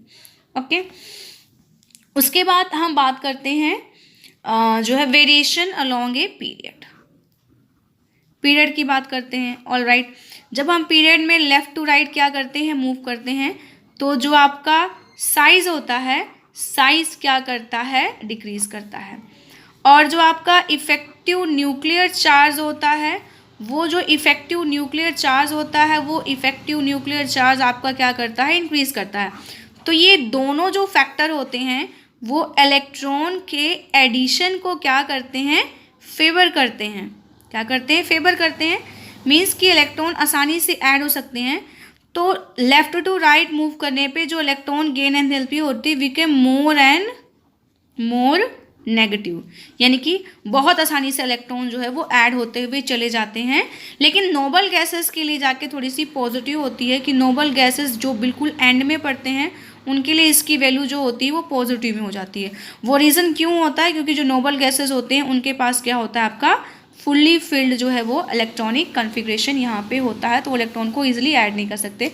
ओके, उसके बाद हम बात करते हैं जो है variation along a period. Period की बात करते हैं। ऑल राइट, जब हम पीरियड में लेफ्ट टू राइट क्या करते हैं, मूव करते हैं, तो जो आपका साइज होता है, साइज क्या करता है, डिक्रीज करता है। और जो आपका इफेक्टिव न्यूक्लियर चार्ज होता है, वो जो इफेक्टिव न्यूक्लियर चार्ज होता है, वो इफेक्टिव न्यूक्लियर चार्ज आपका क्या करता है, इंक्रीज करता है। तो ये दोनों जो फैक्टर होते हैं वो इलेक्ट्रॉन के एडिशन को क्या करते हैं, फेवर करते हैं। क्या करते हैं, फेवर करते हैं। मीन्स कि इलेक्ट्रॉन आसानी से ऐड हो सकते हैं। तो लेफ्ट टू राइट मूव करने पे जो इलेक्ट्रॉन गेन एंथैल्पी होती है became more and more negative, यानी कि बहुत आसानी से इलेक्ट्रॉन जो है वो ऐड होते हुए चले जाते हैं। लेकिन नोबल गैसेस के लिए जाके थोड़ी सी पॉजिटिव होती है कि नोबल गैसेस जो बिल्कुल एंड में पड़ते हैं उनके लिए इसकी वैल्यू जो होती है वो पॉजिटिव में हो जाती है। वो रीज़न क्यों होता है, क्योंकि जो नोबल गैसेस होते हैं उनके पास क्या होता है, आपका फुल्ली फिल्ड जो है वो इलेक्ट्रॉनिक कन्फिग्रेशन यहाँ पे होता है, तो इलेक्ट्रॉन को ईजिली ऐड नहीं कर सकते।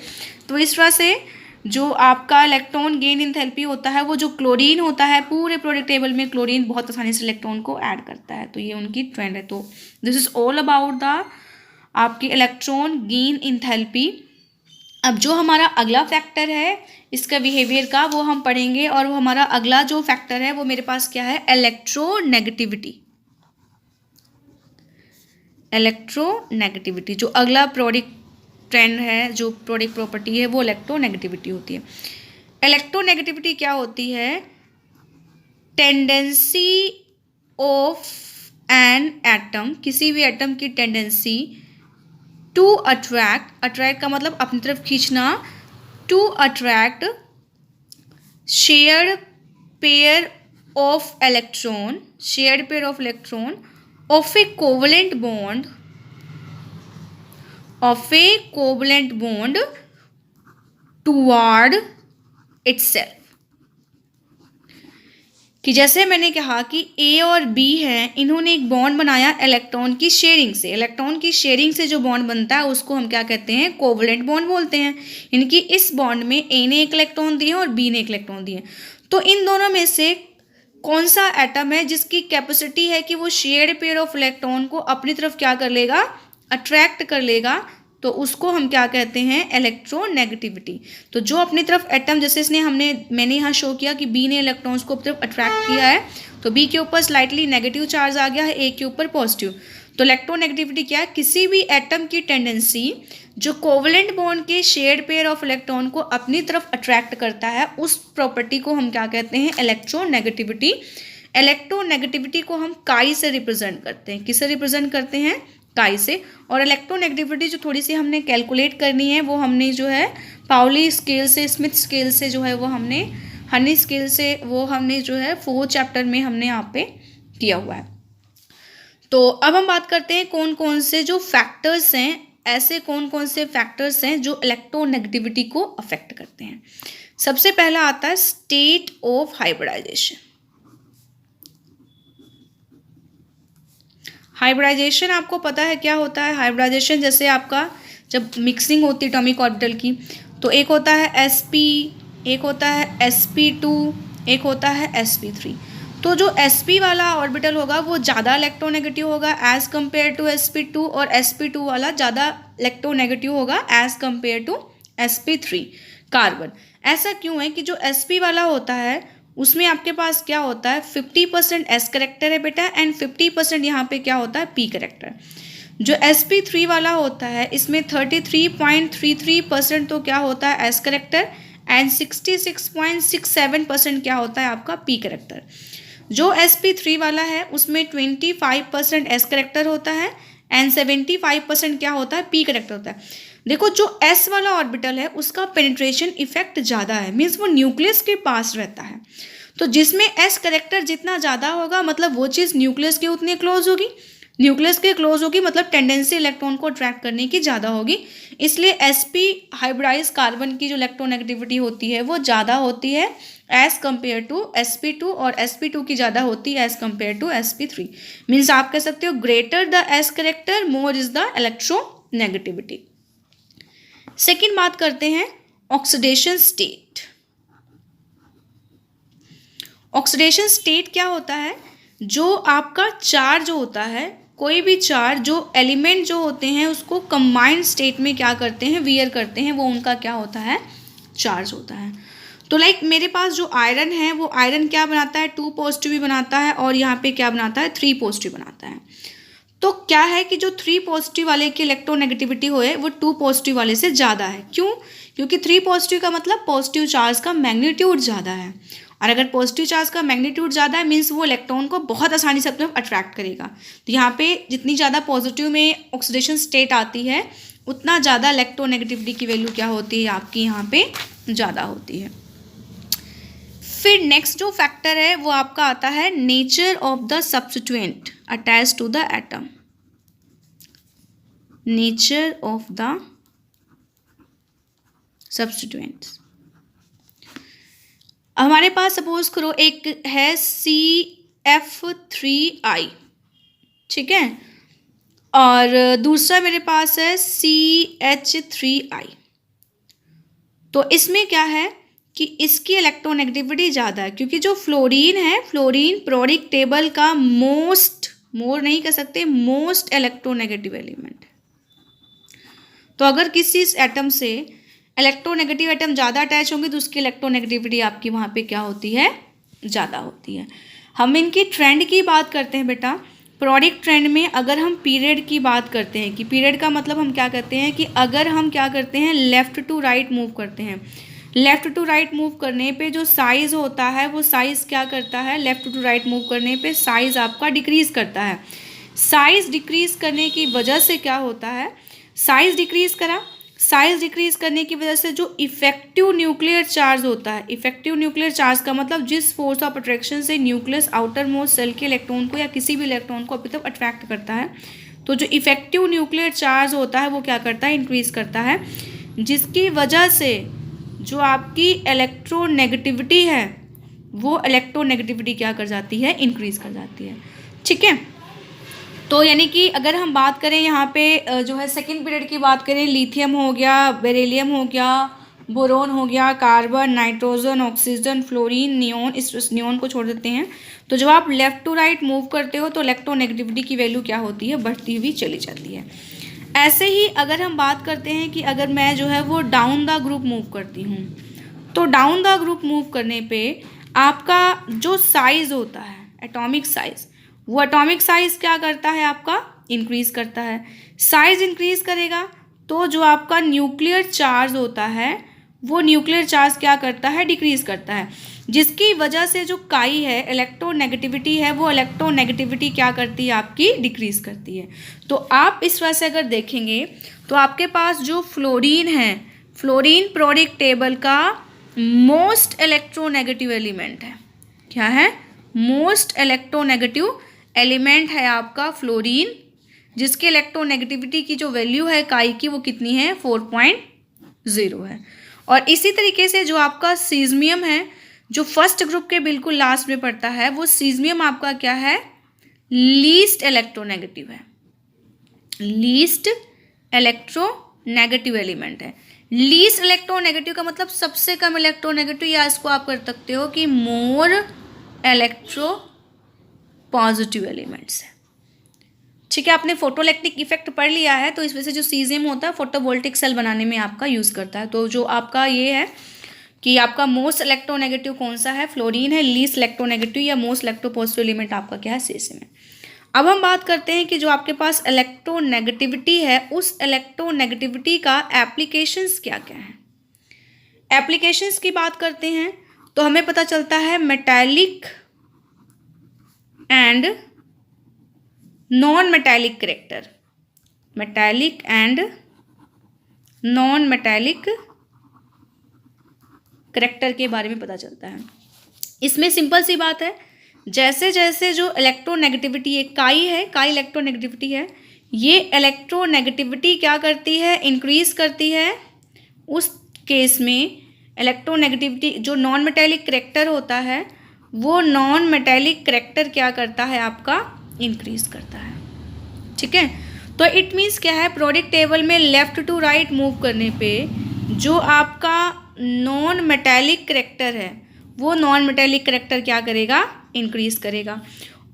तो इस तरह से जो आपका इलेक्ट्रॉन गेन एंथैल्पी होता है, वो जो क्लोरीन होता है, पूरे प्रोडक्ट टेबल में क्लोरीन बहुत आसानी से इलेक्ट्रॉन को ऐड करता है। तो ये उनकी ट्रेंड है। तो this is all about the आपकी इलेक्ट्रॉन गेन एंथैल्पी। अब जो हमारा अगला फैक्टर है इसका बिहेवियर का, वो हम पढ़ेंगे। और वो हमारा अगला जो फैक्टर है वो मेरे पास क्या है, इलेक्ट्रोनेगेटिविटी। इलेक्ट्रोनेगेटिविटी जो अगला प्रोडक्ट ट्रेंड है, जो प्रोडक्ट प्रॉपर्टी है, वो इलेक्ट्रोनेगेटिविटी होती है। इलेक्ट्रोनेगेटिविटी क्या होती है, टेंडेंसी ऑफ एन एटम, किसी भी एटम की टेंडेंसी टू अट्रैक्ट, अट्रैक्ट का मतलब अपनी तरफ खींचना, to attract shared pair of electron, shared pair of electron of a covalent bond toward itself। कि जैसे मैंने कहा कि ए और बी हैं, इन्होंने एक बॉन्ड बनाया इलेक्ट्रॉन की शेयरिंग से। इलेक्ट्रॉन की शेयरिंग से जो बॉन्ड बनता है उसको हम क्या कहते हैं, कोवलेंट बॉन्ड बोलते हैं। यानी कि इस बॉन्ड में ए ने एक इलेक्ट्रॉन दिए और बी ने एक इलेक्ट्रॉन दिए। तो इन दोनों में से कौन सा एटम है जिसकी कैपेसिटी है कि वो शेयर्ड पेयर ऑफ इलेक्ट्रॉन को अपनी तरफ क्या कर लेगा, अट्रैक्ट कर लेगा, तो उसको हम क्या कहते हैं, इलेक्ट्रोनेगेटिविटी। तो जो अपनी तरफ एटम, जैसे मैंने यहाँ शो किया कि बी ने इलेक्ट्रॉन्स को अपनी तरफ अट्रैक्ट किया है, तो बी के ऊपर स्लाइटली नेगेटिव चार्ज आ गया है, ए के ऊपर पॉजिटिव। तो इलेक्ट्रोनेगेटिविटी क्या है, किसी भी एटम की टेंडेंसी जो कोवलेंट बॉन्ड के शेयर्ड पेयर ऑफ इलेक्ट्रॉन को अपनी तरफ अट्रैक्ट करता है, उस प्रॉपर्टी को हम क्या कहते हैं, इलेक्ट्रोनेगेटिविटी। इलेक्ट्रोनेगेटिविटी को हम काई से रिप्रेजेंट करते हैं। किससे रिप्रेजेंट करते हैं, काई से। और इलेक्ट्रोनेगेटिविटी जो थोड़ी सी हमने कैलकुलेट करनी है, वो हमने जो है पाउली स्केल से, स्मिथ स्केल से जो है वो हमने, हनी स्केल से वो हमने जो है 4th चैप्टर में हमने यहाँ पे किया हुआ है। तो अब हम बात करते हैं कौन कौन से जो फैक्टर्स हैं, ऐसे कौन कौन से फैक्टर्स हैं जो इलेक्ट्रोनेगेटिविटी को अफेक्ट करते हैं। सबसे पहला आता है स्टेट ऑफ हाइब्रिडाइजेशन। हाइब्रिडाइजेशन आपको पता है क्या होता है। हाइब्रिडाइजेशन जैसे आपका जब मिक्सिंग होती है एटॉमिक ऑर्बिटल की, तो एक होता है sp, एक होता है sp2, एक होता है sp3। तो जो sp वाला ऑर्बिटल होगा वो ज़्यादा इलेक्ट्रोनेगेटिव होगा एज़ कम्पेयर टू sp2, और sp2 वाला ज़्यादा इलेक्ट्रोनेगेटिव होगा as compare to sp3 carbon. ऐसा क्यों है कि जो sp वाला होता है उसमें आपके पास क्या होता है, 50% s करेक्टर है बेटा, एंड 50% यहाँ पे क्या होता है, p करेक्टर। जो sp3 वाला होता है इसमें 33.33% तो क्या होता है s करेक्टर, एंड 66.67% क्या होता है आपका p करेक्टर। जो sp3 वाला है उसमें 25% s करेक्टर होता है एंड 75% क्या होता है, p करेक्टर होता है। देखो जो s वाला ऑर्बिटल है उसका पेनिट्रेशन इफेक्ट ज़्यादा है, मीन्स वो न्यूक्लियस के पास रहता है। तो जिसमें s करेक्टर जितना ज़्यादा होगा मतलब वो चीज़ न्यूक्लियस के उतनी क्लोज होगी, न्यूक्लियस के क्लोज होगी मतलब टेंडेंसी इलेक्ट्रॉन को अट्रैक्ट करने की ज़्यादा होगी। इसलिए sp हाइब्रिडाइज कार्बन की जो इलेक्ट्रोनेगेटिविटी होती है वो ज़्यादा होती है एज़ कम्पेयर टू sp2, और sp2 की ज़्यादा होती है as compare to sp3। Means आप कह सकते हो greater the s character more is the electronegativity. Second बात करते हैं ऑक्सीडेशन स्टेट। ऑक्सीडेशन स्टेट क्या होता है, जो आपका चार्ज होता है, कोई भी चार्ज जो एलिमेंट जो होते हैं उसको कंबाइंड स्टेट में क्या करते हैं, वियर करते हैं, वो उनका क्या होता है, चार्ज होता है। तो लाइक मेरे पास जो आयरन है वो आयरन क्या बनाता है, 2 पॉजिटिव भी बनाता है और यहाँ पे क्या बनाता है, 3 पॉजिटिव बनाता है। तो क्या है कि जो 3 पॉजिटिव वाले की इलेक्ट्रोनेगेटिविटी होए वो 2 पॉजिटिव वाले से ज़्यादा है। क्यों? क्योंकि 3 पॉजिटिव का मतलब पॉजिटिव चार्ज का मैग्नीट्यूड ज़्यादा है, और अगर पॉजिटिव चार्ज का मैग्नीट्यूड ज़्यादा है मीन्स वो इलेक्ट्रॉन को बहुत आसानी से अपने अट्रैक्ट करेगा। तो यहाँ पे जितनी ज़्यादा पॉजिटिव में ऑक्सीडेशन स्टेट आती है उतना ज़्यादा इलेक्ट्रोनेगेटिविटी की वैल्यू क्या होती है आपकी यहाँ पे ज़्यादा होती है। फिर नेक्स्ट जो फैक्टर है वो आपका आता है nature of the substituent attach to the atom. Nature of the substituents. हमारे पास सपोज करो एक है CF3I, ठीक है, और दूसरा मेरे पास है CH3I। तो इसमें क्या है कि इसकी इलेक्ट्रोनेगेटिविटी ज़्यादा है, क्योंकि जो फ्लोरीन है, फ्लोरीन पीरियोडिक टेबल का मोर नहीं कह सकते, मोस्ट इलेक्ट्रोनेगेटिव एलिमेंट है। तो अगर किसी एटम से इलेक्ट्रोनेगेटिव एटम ज़्यादा अटैच होंगे तो उसकी इलेक्ट्रोनेगेटिविटी आपकी वहाँ पे क्या होती है, ज़्यादा होती है। हम इनकी ट्रेंड की बात करते हैं बेटा। पीरियोडिक ट्रेंड में अगर हम पीरियड की बात करते हैं कि पीरियड का मतलब हम क्या करते हैं कि अगर हम क्या करते हैं, लेफ़्ट टू राइट मूव करते हैं, लेफ़्ट टू राइट मूव करने पे जो साइज़ होता है वो साइज़ क्या करता है, लेफ़्ट टू राइट मूव करने पे साइज़ आपका डिक्रीज़ करता है। साइज़ डिक्रीज़ करने की वजह से क्या होता है, साइज़ डिक्रीज़ करा, साइज़ डिक्रीज़ करने की वजह से जो इफेक्टिव न्यूक्लियर चार्ज होता है, इफेक्टिव न्यूक्लियर चार्ज का मतलब जिस फोर्स ऑफ अट्रैक्शन से न्यूक्लियस आउटर मोस्ट सेल के इलेक्ट्रॉन को या किसी भी इलेक्ट्रॉन को अभी तक अट्रैक्ट करता है, तो जो इफेक्टिव न्यूक्लियर चार्ज होता है वो क्या करता है, इंक्रीज़ करता है, जिसकी वजह से जो आपकी इलेक्ट्रोनेगेटिविटी है वो इलेक्ट्रोनेगेटिविटी क्या कर जाती है, इंक्रीज़ कर जाती है। ठीक है, तो यानी कि अगर हम बात करें यहाँ पे जो है सेकंड पीरियड की बात करें, लिथियम हो गया, बेरिलियम हो गया, बोरोन हो गया, carbon, nitrogen, oxygen, fluorine, neon, इस नियोन को छोड़ देते हैं। तो जब आप लेफ़्ट टू राइट मूव करते हो तो इलेक्ट्रोनेगेटिविटी की वैल्यू क्या होती है, बढ़ती हुई चली जाती है। ऐसे ही अगर हम बात करते हैं कि अगर मैं जो है वो डाउन द ग्रुप मूव करती हूँ, तो डाउन द ग्रुप मूव करने पे आपका जो साइज़ होता है, एटॉमिक साइज़, वो एटॉमिक साइज़ क्या करता है, आपका इंक्रीज़ करता है। साइज़ इंक्रीज़ करेगा तो जो आपका न्यूक्लियर चार्ज होता है वो न्यूक्लियर चार्ज क्या करता है, डिक्रीज़ करता है, जिसकी वजह से जो काई है, इलेक्ट्रोनेगेटिविटी है, वो इलेक्ट्रोनेगेटिविटी क्या करती है, आपकी डिक्रीज़ करती है। तो आप इस वजह से अगर देखेंगे तो आपके पास जो फ्लोरीन है, फ्लोरीन पीरियोडिक टेबल का मोस्ट इलेक्ट्रोनेगेटिव एलिमेंट है। क्या है, मोस्ट इलेक्ट्रोनेगेटिव एलिमेंट है आपका फ्लोरीन, जिसकी इलेक्ट्रोनेगेटिविटी की जो वैल्यू है काई की वो कितनी है, 4.0 है। और इसी तरीके से जो आपका सीज़मियम है, जो फर्स्ट ग्रुप के बिल्कुल लास्ट में पड़ता है, वो सीज़मियम आपका क्या है, लीस्ट इलेक्ट्रोनेगेटिव है, लीस्ट इलेक्ट्रोनेगेटिव एलिमेंट है। लीस्ट इलेक्ट्रोनेगेटिव का मतलब सबसे कम इलेक्ट्रोनेगेटिव, या इसको आप कर सकते हो कि मोर इलेक्ट्रो पॉजिटिव एलिमेंट्स है। ठीक है, आपने फोटोइलेक्ट्रिक इफेक्ट पढ़ लिया है, तो इस वजह से जो सीज़ियम होता है फोटोवोल्टिक सेल बनाने में आपका यूज़ करता है। तो जो आपका ये है कि आपका मोस्ट इलेक्ट्रोनेगेटिव कौन सा है, फ्लोरीन है, लीस्ट इलेक्ट्रोनेगेटिव या मोस्ट इलेक्ट्रोपॉजिटिव एलिमेंट आपका क्या है, सीज़ियम है। अब हम बात करते हैं कि जो आपके पास इलेक्ट्रोनेगेटिविटी है, उस इलेक्ट्रोनेगेटिविटी का एप्लीकेशंस क्या क्या हैं। एप्लीकेशंस की बात करते हैं तो हमें पता चलता है metallic and non metallic character, metallic and non metallic character के बारे में पता चलता है। इसमें सिंपल सी बात है, जैसे जैसे जो इलेक्ट्रोनेगेटिविटी है, काई इलेक्ट्रोनेगेटिविटी है, ये इलेक्ट्रोनेगेटिविटी क्या करती है, इंक्रीज़ करती है। उस केस में इलेक्ट्रोनेगेटिविटी जो नॉन मेटालिक करेक्टर होता है, वो नॉन मेटालिक करेक्टर क्या करता है, आपका इंक्रीज़ करता है। ठीक है, तो इट मीन्स क्या है, पीरियोडिक टेबल में लेफ़्ट टू राइट मूव करने पे जो आपका नॉन मेटालिक करेक्टर है, वो नॉन मेटालिक करेक्टर क्या करेगा, इंक्रीज़ करेगा।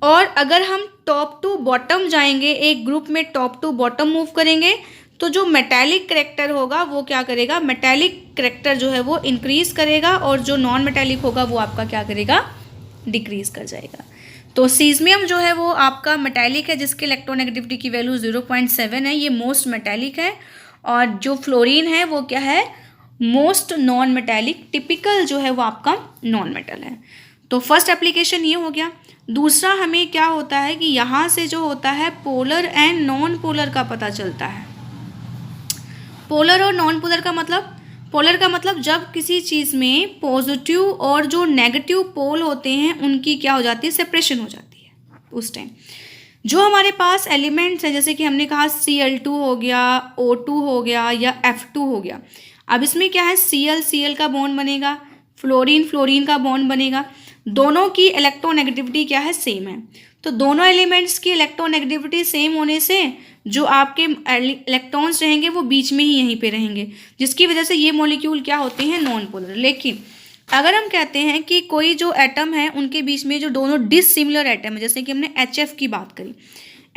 और अगर हम टॉप टू बॉटम जाएंगे, एक ग्रुप में टॉप टू बॉटम मूव करेंगे, तो जो मेटालिक करेक्टर होगा वो क्या करेगा, मेटालिक करेक्टर जो है वो इंक्रीज करेगा और जो नॉन मेटालिक होगा वो आपका क्या करेगा, डिक्रीज कर जाएगा। तो सीज़मियम जो है वो आपका मेटालिक है, जिसके इलेक्ट्रोनेगेटिविटी की वैल्यू 0.7 है, ये मोस्ट मेटालिक है। और जो फ्लोरीन है वो क्या है, मोस्ट नॉन मेटालिक, टिपिकल जो है वो आपका नॉन मेटल है। तो फर्स्ट एप्लीकेशन ये हो गया। दूसरा हमें क्या होता है कि यहाँ से जो होता है पोलर एंड नॉन पोलर का पता चलता है। पोलर और नॉन पोलर का मतलब, पोलर का मतलब जब किसी चीज़ में पॉजिटिव और जो नेगेटिव पोल होते हैं उनकी क्या हो जाती है, सेपरेशन हो जाती है। उस टाइम जो हमारे पास एलिमेंट्स हैं, जैसे कि हमने कहा Cl2 हो गया, O2 हो गया या F2 हो गया। अब इसमें क्या है, Cl का बॉन्ड बनेगा, फ्लोरीन का बॉन्ड बनेगा। दोनों की इलेक्ट्रोनेगेटिविटी क्या है, सेम है। तो दोनों एलिमेंट्स की इलेक्ट्रोनेगेटिविटी सेम होने से जो आपके इलेक्ट्रॉन्स रहेंगे वो बीच में ही यहीं पे रहेंगे, जिसकी वजह से ये मॉलिक्यूल क्या होते हैं, नॉन पोलर। लेकिन अगर हम कहते हैं कि कोई जो एटम है उनके बीच में जो दोनों डिसिमिलर एटम है, जैसे कि हमने HF की बात करी,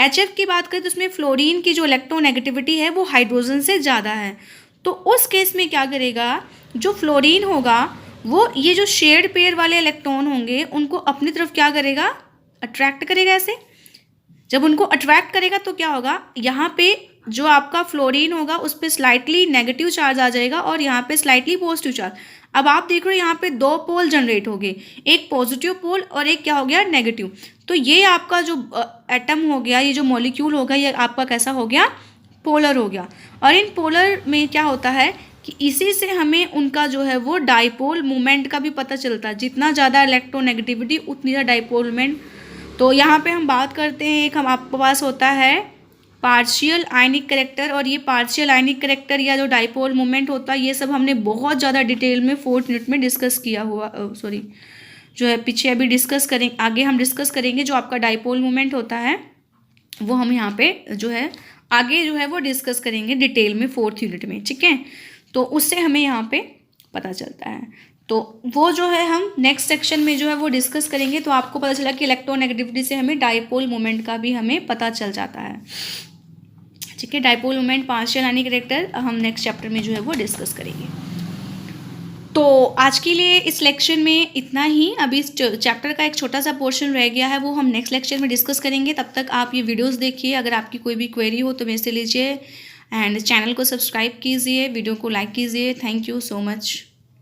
HF की बात करें तो उसमें फ्लोरीन की जो इलेक्ट्रोनेगेटिविटी है वो हाइड्रोजन से ज़्यादा है। तो उस केस में क्या करेगा, जो फ्लोरीन होगा वो ये जो शेयर्ड पेयर वाले इलेक्ट्रॉन होंगे उनको अपनी तरफ क्या करेगा, अट्रैक्ट करेगा। ऐसे जब उनको अट्रैक्ट करेगा तो क्या होगा, यहाँ पे जो आपका फ्लोरीन होगा उस पर स्लाइटली नेगेटिव चार्ज आ जाएगा और यहाँ पे स्लाइटली पॉजिटिव चार्ज। अब आप देख रहे हो यहाँ पे दो पोल जनरेट हो गए, एक पॉजिटिव पोल और एक क्या हो गया, नेगेटिव। तो ये आपका जो एटम हो गया, ये जो मॉलिक्यूल होगा, ये आपका कैसा हो गया, पोलर हो गया। और इन पोलर में क्या होता है कि इसी से हमें उनका जो है वो डाइपोल मोमेंट का भी पता चलता है। जितना ज़्यादा इलेक्ट्रोनेगेटिविटी उतनी ज़्यादा डाइपोल मोमेंट। तो यहाँ पे हम बात करते हैं, एक हम आपके पास होता है पार्शियल आयनिक करेक्टर, और ये पार्शियल आयनिक करेक्टर या जो डाइपोल मोमेंट होता है ये सब हमने बहुत ज़्यादा डिटेल में 4th यूनिट में डिस्कस किया हुआ, सॉरी जो है पीछे अभी डिस्कस करेंगे, आगे हम डिस्कस करेंगे। जो आपका डाइपोल मोमेंट होता है वो हम यहाँ पे जो है आगे जो है वो डिस्कस करेंगे डिटेल में 4th यूनिट में, ठीक है। तो उससे हमें यहाँ पे पता चलता है। तो वो जो है हम नेक्स्ट सेक्शन में जो है वो डिस्कस करेंगे। तो आपको पता चला कि इलेक्ट्रोनेगेटिविटी से हमें डाइपोल मोमेंट का भी हमें पता चल जाता है, ठीक है। डाइपोल मोमेंट, पार्शियल आयनिक करेक्टर हम नेक्स्ट चैप्टर में जो है वो डिस्कस करेंगे। तो आज के लिए इस लेक्चर में इतना ही। अभी इस चैप्टर का एक छोटा सा पोर्शन रह गया है, वो हम नेक्स्ट लेक्चर में डिस्कस करेंगे। तब तक आप ये वीडियोस देखिए। अगर आपकी कोई भी क्वेरी हो तो मेरे से लीजिए, एंड चैनल को सब्सक्राइब कीजिए, वीडियो को लाइक कीजिए। Thank you so much.